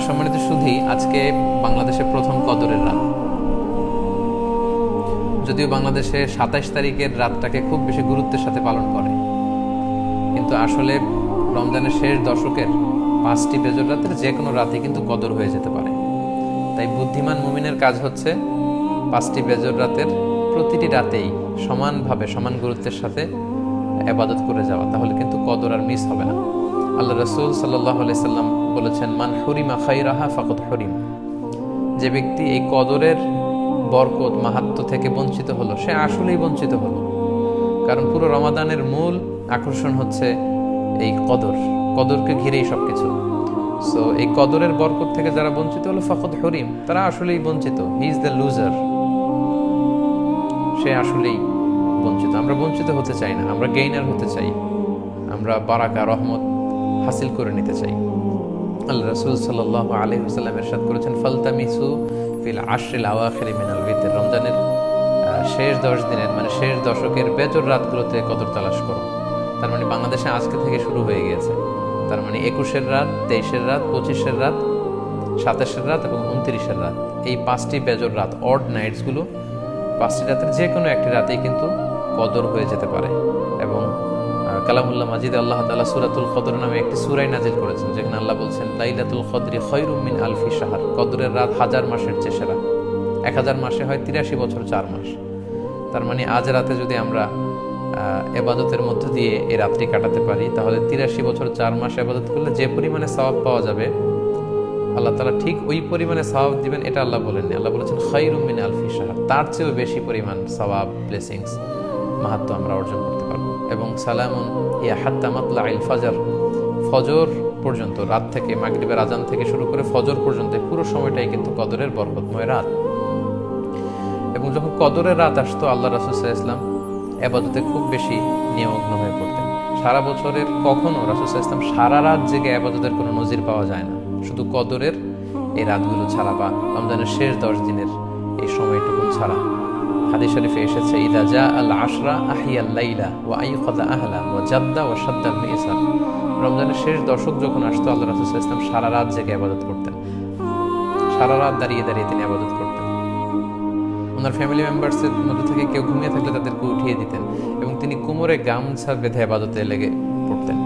সম্মানিত সুধী, আজকে বাংলাদেশে প্রথম কদরের রাত। যদিও বাংলাদেশে 27 তারিখের রাতটাকে খুব বেশি গুরুত্বের সাথে পালন করে, কিন্তু আসলে রমজানের শেষ দশকের 5টি বেজর রাতের যে কোনো রাতে কিন্তু কদর হয়ে যেতে পারে। তাই বুদ্ধিমান মুমিনের কাজ হচ্ছে 5টি বেজর রাতের প্রতিটি রাতেই সমানভাবে সমান গুরুত্বের সাথে ইবাদত করে যাওয়া, তাহলে কিন্তু কদর আর মিস হবে না। আল্লাহ রাসূল সাল্লাল্লাহু আলাইহি সাল্লাম বলেছেন, মান হুরিমা খায়রাহা ফাকাদ হুরিম। যে ব্যক্তি এই কদরের বরকত মাহাত্ম্য থেকে বঞ্চিত হলো, সে আসলেই বঞ্চিত হলো। কারণ পুরো রমাদানের মূল আকর্ষণ হচ্ছে এই কদরকে ঘিরেই সবকিছু। সো এই কদরের বরকত থেকে যারা বঞ্চিত হলো ফাকাদ হুরিম, তারা আসলেই বঞ্চিত। হি ইজ দ্য লুজার, সে আসলেই বঞ্চিত। আমরা বঞ্চিত হতে চাই না, আমরা গেইনার হতে চাই, আমরা বারাকা রহমত হাসিল করে নিতে চাই। আল্লাহ রাসূল সাল্লাল্লাহু আলাইহি ওয়াসাল্লাম ইরশাদ করেছেন, ফালতামিসু ফিল আশরিল আওয়াখির মিনাল বিতর। রমজানের শেষ 10 দিনের মানে শেষ দশকের বেজর রাতগুলোতে কদর তালাশ করো। তার মানে বাংলাদেশে আজকে থেকে শুরু হয়ে গিয়েছে। তার মানে 21-এর রাত, 23-এর রাত, 25-এর রাত, 27-এর রাত এবং 29-এর রাত, এই 5টি বেজর রাত, অড নাইটসগুলো, 5টি রাতের যে কোনো একটি রাতেই কিন্তু কদর হয়ে যেতে পারে। এবং কালামুল্লাহ মাজিদে আল্লাহ তাআলা সূরাতুল কদর নামে একটি সূরা নাজিল করেছেন, যেখানে আল্লাহ বলছেন, লাইলাতুল কদরি খায়রুম মিন আলফি শাহর। কদরের রাত 1000 মাসের চেয়ে সেরা। 1000 মাসে হয় 83 বছর 4 মাস। তার মানে আজ রাতে যদি আমরা ইবাদতের মধ্য দিয়ে এই রাত্রি কাটাতে পারি, তাহলে 83 বছর 4 মাস ইবাদত করলে যে পরিমাণে সওয়াব পাওয়া যাবে, আল্লাহ তাআলা ঠিক ওই পরিমাণে সওয়াব দিবেন। এটা আল্লাহ বলেননি, আল্লাহ বলেছেন খায়রুম মিন আলফি শাহর। তার চেয়েও বেশি পরিমাণ সওয়াব, ব্লেসিংস, মাহাত্ম্য আমরা অর্জন করতে পারবো। এবং সালামুন হিয়া হাত্তা মাতলাইল ফজর, ফজর পর্যন্ত, রাত থেকে মাগরিবের আজান থেকে শুরু করে ফজর পর্যন্ত পুরো সময়টাই কিন্তু কদরের বরকতময় রাত। এবং যখন কদরের রাত আসতো, আল্লাহ রাসূল সাল্লাল্লাহু আলাইহি ওয়াসাল্লাম ইবাদতে খুব বেশি নিমগ্ন হয়ে পড়তেন। সারা বছরের কখনো রাসূল সাল্লাল্লাহু আলাইহি ওয়াসাল্লাম সারা রাত জেগে ইবাদতের কোনো নজির পাওয়া যায় না, শুধু কদরের এই রাতগুলো ছাড়া বা রমজানের শেষ 10 দিনের এই সময়টুকু ছাড়া। হাদিস শরীফে এসেছে, ইদা জা আল আশরা আহিয়াল লাইলা ওয়া আইখাযা আহলা ওয়া জাদ্দা ওয়া শাদ্দাল মিসার। রমজানের শেষ দশক যখন আসতো, আল্লাহ রাসূল সাল্লাল্লাহু আলাইহি ওয়াসাল্লাম সারা রাত জেগে ইবাদত করতেন, সারা রাত দাঁড়িয়ে দাঁড়িয়ে তিনি ইবাদত করতেন। ওনার ফ্যামিলি মেম্বার্সের মধ্যে থেকে কেউ ঘুমিয়ে থাকলে তাদেরকে উঠিয়ে দিতেন এবং তিনি কোমরে গামছা বেঁধে ইবাদতে লেগে পড়তেন।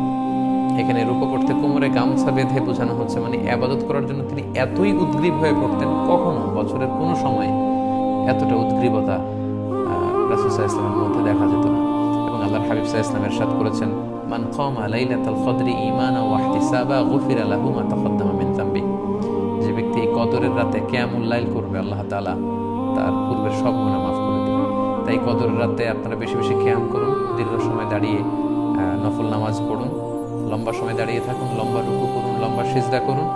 এখানে রূপ করতে কোমরে গামছা বেঁধে বোঝানো হচ্ছে মানে ইবাদত করার জন্য তিনি এতই উদ্গ্রীব হয়ে পড়তেন, কখনো বছরের কোনো সময় এতটা উদ্গ্রীবতা রাসূল সাল্লাল্লাহু আলাইহি ওয়াসাল্লামের মধ্যে দেখা যেত না। এবং আল্লাহর হাবিব সাল্লাল্লাহু আলাইহি ওয়াসাল্লাম ইরশাদ করেছেন, মান কামা লাইলাতাল কদরি ঈমানান ওয়া ইহতিসাবা গুফিরা লাহু মা তাকদ্দামা মিন যামবি। যে ব্যক্তি এই কদরের রাতে কিয়ামুল লাইল করবে, আল্লাহ তাআলা তার পূর্বের সব গুনাহ মাফ করে দেবেন। তাই কদরের রাতে আপনারা বেশি বেশি কিয়াম করুন, দীর্ঘ সময় দাঁড়িয়ে নফল নামাজ পড়ুন, লম্বা সময় দাঁড়িয়ে থাকুন, লম্বা রুকু করুন, লম্বা সিজদা করুন।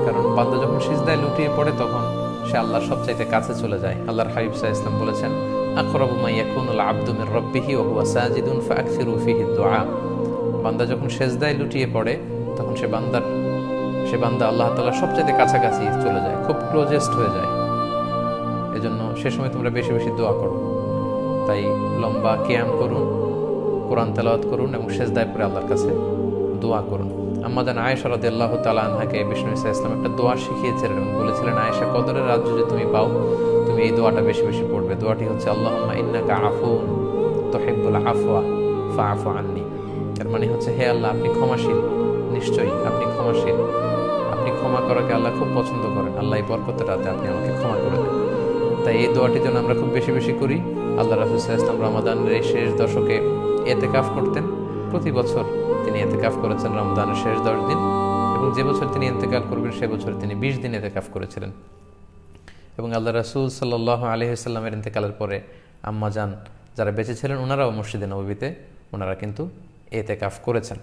কারণ বান্দা যখন সিজদায় লুটিয়ে পড়ে, তখন সে আল্লাহর সবচাইতে কাছে চলে যায়। আল্লাহর হাবিব সাল্লাল্লাহু আলাইহি ওয়াসাল্লাম বলেছেন, আকরাবু মা ইয়াকুনুল আবদু মির রাব্বিহি ওয়া হুয়া সাজিদুন ফাআকসিরু ফীহি দুআ। বান্দা যখন সিজদায় লুটিয়ে পড়ে, তখন সে বান্দা আল্লাহ তাআলার সবচাইতে কাছাকাছি চলে যায়, খুব ক্লোজেস্ট হয়ে যায়। এজন্য সে সময় তোমরা বেশি বেশি দোয়া করো। তাই লম্বা কিয়াম করুন, কোরআন তেলাওয়াত করুন এবং সিজদায় পড়ে আল্লাহর কাছে দোয়া করুন। আম্মা জান আয়েশা রাদিয়াল্লাহু তাআলা আনহাকে বিষ্ণু সাল্লাল্লাহু আলাইহি ওয়াসাল্লাম একটা দোয়া শিখিয়েছিলেন এবং বলেছিলেন, আয়েশা, কদরের রাত যদি তুমি পাও, তুমি এই দোয়াটা বেশি বেশি পড়বে। দোয়াটি হচ্ছে, আল্লাহুম্মা ইন্নাকা আফুন তুহিব্বুল আফওয়া ফাআফু আন্নি। এর মানে হচ্ছে, হে আল্লাহ, আপনি ক্ষমাশীল, নিশ্চয়ই আপনি ক্ষমাশীল, আপনি ক্ষমা করাকে আল্লাহ খুব পছন্দ করেন। আল্লাহ এই বরকতের রাতে আপনি আমাকে ক্ষমা করে দেন। তাই এই দোয়াটি যেন আমরা খুব বেশি বেশি করি। আল্লাহ রাসূল সাল্লাল্লাহু আলাইহি ওয়াসাল্লাম রমাদানের এই শেষ দশকে ইতিকাফ করতেন। প্রতি বছর তিনি ইতিকাফ করেছেন রমজানের শেষ 10 দিন, এবং যে বছর তিনি ইন্তেকাল করবেন সে বছর তিনি 20 দিন ইতিকাফ করেছিলেন। এবং আল্লাহ রাসূল সাল্লাল্লাহু আলাইহি ওয়াসাল্লামের ইন্তেকালের পরে আম্মা জান যারা বেঁচে ছিলেন, ওনারাও মসজিদে নববীতে ওনারা কিন্তু ইতিকাফ করেছেন।